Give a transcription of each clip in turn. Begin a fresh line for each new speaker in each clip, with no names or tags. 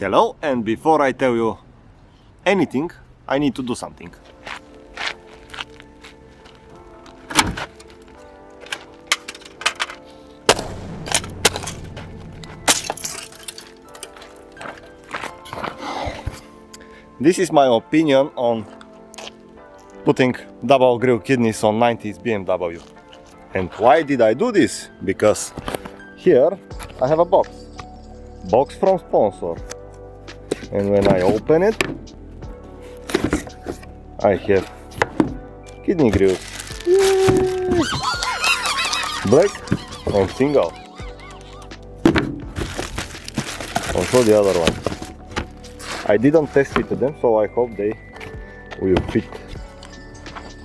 Hello, and before I tell you anything, I need to do something. This is my opinion on putting double grill kidneys on 90s BMW. And why did I do this? Because here I have a box from sponsor, and when I open it I have kidney grills, black and single. Also the other one, I didn't test fit them, so I hope they will fit.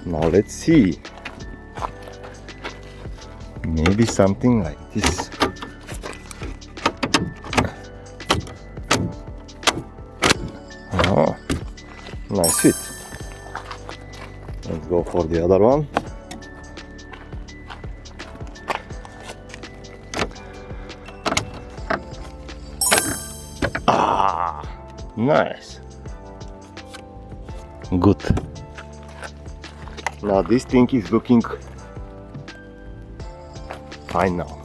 Now let's see. Maybe something like this. Oh, nice fit. Let's go for the other one. Ah, nice. Good. Now this thing is looking fine now.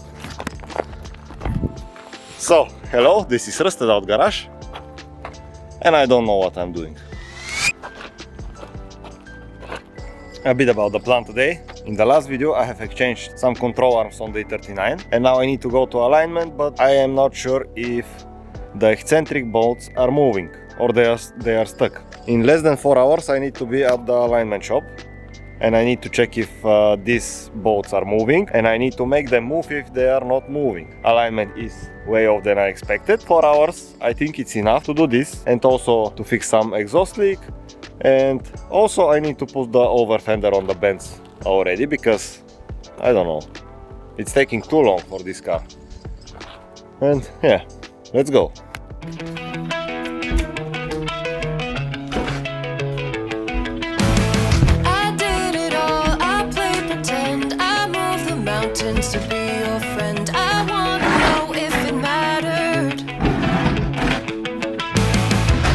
So, hello, this is Rusted Out Garage, and I don't know what I'm doing. A bit about the plan today. In the last video I have exchanged some control arms on the E39, and now I need to go to alignment, but I am not sure if the eccentric bolts are moving or they are stuck. In less than 4 hours I need to be at the alignment shop, and I need to check if these bolts are moving, and I need to make them move if they are not moving. Alignment is way off than I expected. 4 hours, I think it's enough to do this, and also to fix some exhaust leak, and also I need to put the over fender on the Benz already, because I don't know, it's taking too long for this car. And yeah, let's go.
To be your friend, I wanna know if it mattered.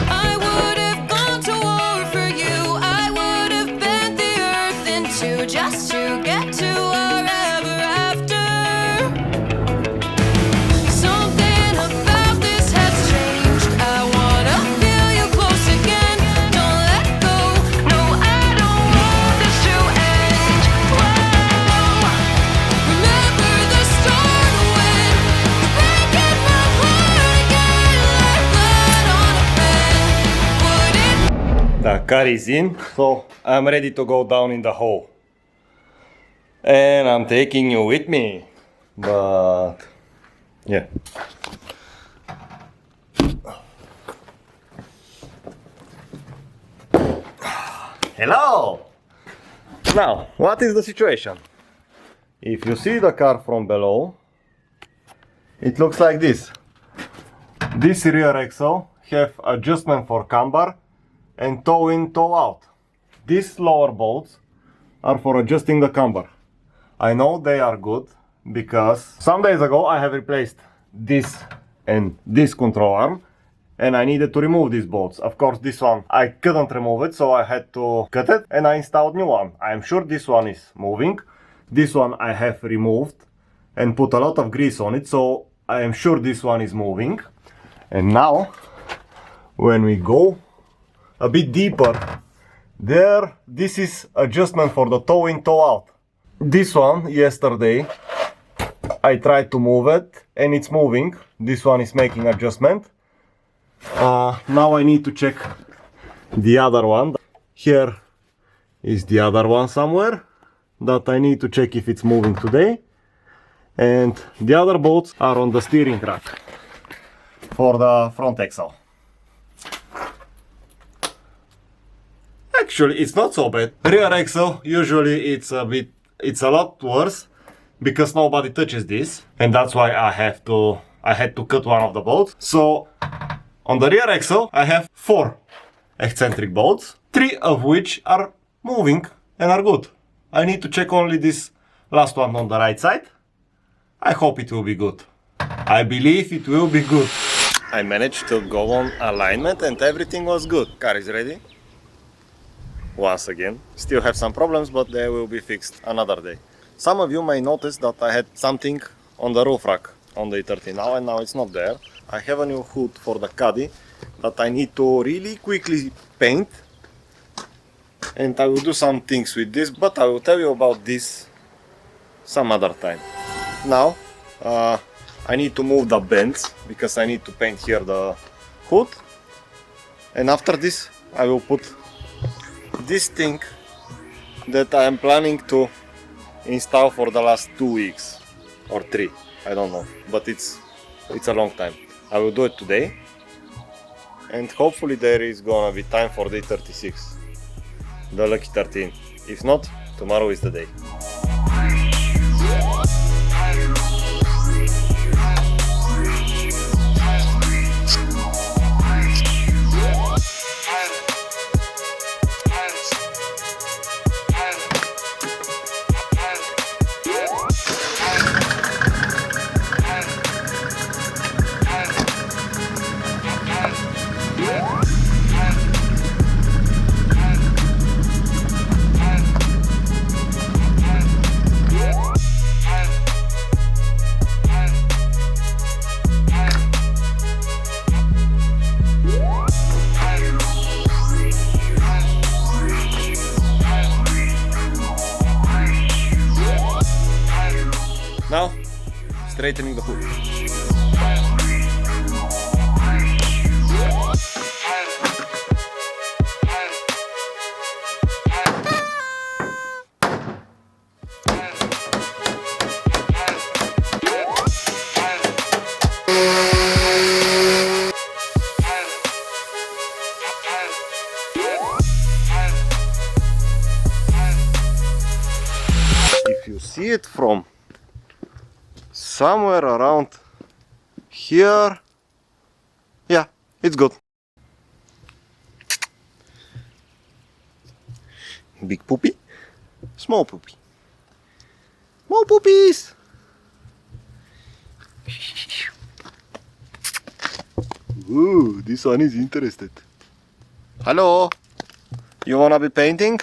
I would have gone to war for you. I would have bent the earth in two just to get to our ever after. Something about this has changed. I wanna feel you close again. Don't let go. No, I don't want this to end. Whoa. Remember the start when breaking my heart again, like blood on a pen. Would it?
The car is in, so I'm ready to go down in the hole. And I'm taking you with me. But yeah. Hello! Now, what is the situation? If you see the car from below, it looks like this. This rear axle have adjustment for camber and toe in, toe out. These lower bolts are for adjusting the camber. I know they are good because some days ago I have replaced this and this control arm, and I needed to remove these bolts. Of course, this one I couldn't remove it, so I had to cut it and I installed new one. I am sure this one is moving. This one I have removed and put a lot of grease on it, so I am sure this one is moving. And now, when we go a bit deeper, there, this is adjustment for the toe in, toe out. This one, yesterday, I tried to move it and it's moving. This one is making adjustment. Now I need to check the other one. Here is the other one somewhere that I need to check if it's moving today. And the other bolts are on the steering rack for the front axle. Actually, it's not so bad. Rear axle, usually it's a lot worse because nobody touches this, and that's why I had to cut one of the bolts. So on the rear axle I have 4 eccentric bolts, 3 of which are moving and are good. I need to check only this last one on the right side. I hope it will be good. I believe it will be good. I managed to go on alignment and everything was good. Car is ready. Once again, still have some problems, but they will be fixed another day. Some of you may notice that I had something on the roof rack on the E39 now, and now it's not there. I have a new hood for the Caddy that I need to really quickly paint, and I will do some things with this, but I will tell you about this some other time. Now I need to move the bends because I need to paint here the hood, and after this I will put this thing that I am planning to install for the last 2 weeks or 3, I don't know, but it's a long time. I will do it today, and hopefully there is gonna be time for the 36, the lucky 13. If not, tomorrow is the day. Now, straightening the hood. If you see it from somewhere around here, yeah, it's good. Big poopy, small poopy, small poopies. Ooh, this one is interested. Hello, you wanna be painting?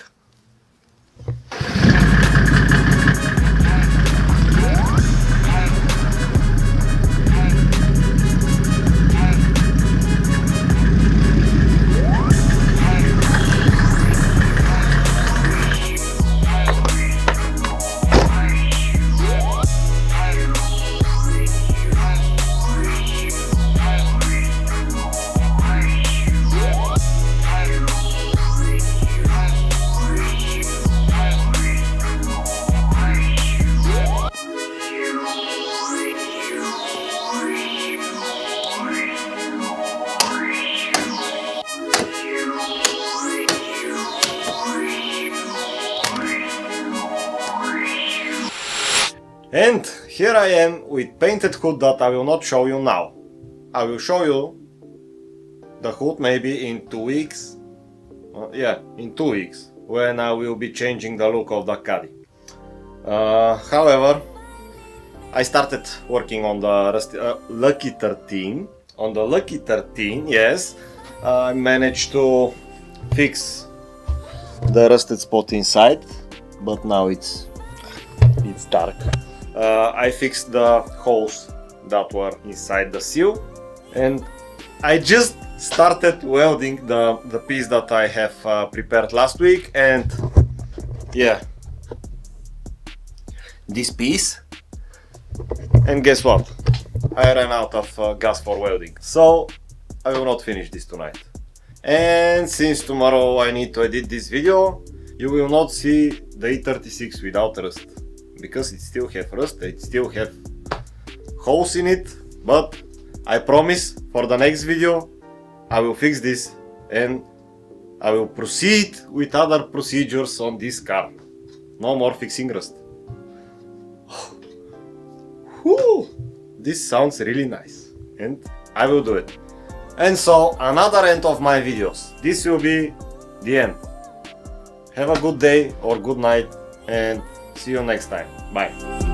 And here I am with painted hood that I will not show you now. I will show you the hood maybe in 2 weeks. Yeah, in 2 weeks, when I will be changing the look of the Caddy. However, I started working on the Lucky 13. On the Lucky 13, yes, I managed to fix the rusted spot inside, but now it's dark. I fixed the holes that were inside the seal, and I just started welding the piece that I have prepared last week, and yeah, this piece. And guess what? I ran out of gas for welding, so I will not finish this tonight. And since tomorrow I need to edit this video, you will not see the E36 without rust, because it still have rust, it still have holes in it, but I promise for the next video I will fix this and I will proceed with other procedures on this car. No more fixing rust. Whew, this sounds really nice, and I will do it. And so, another end of my videos. This will be the end. Have a good day or good night, and see you next time. Bye.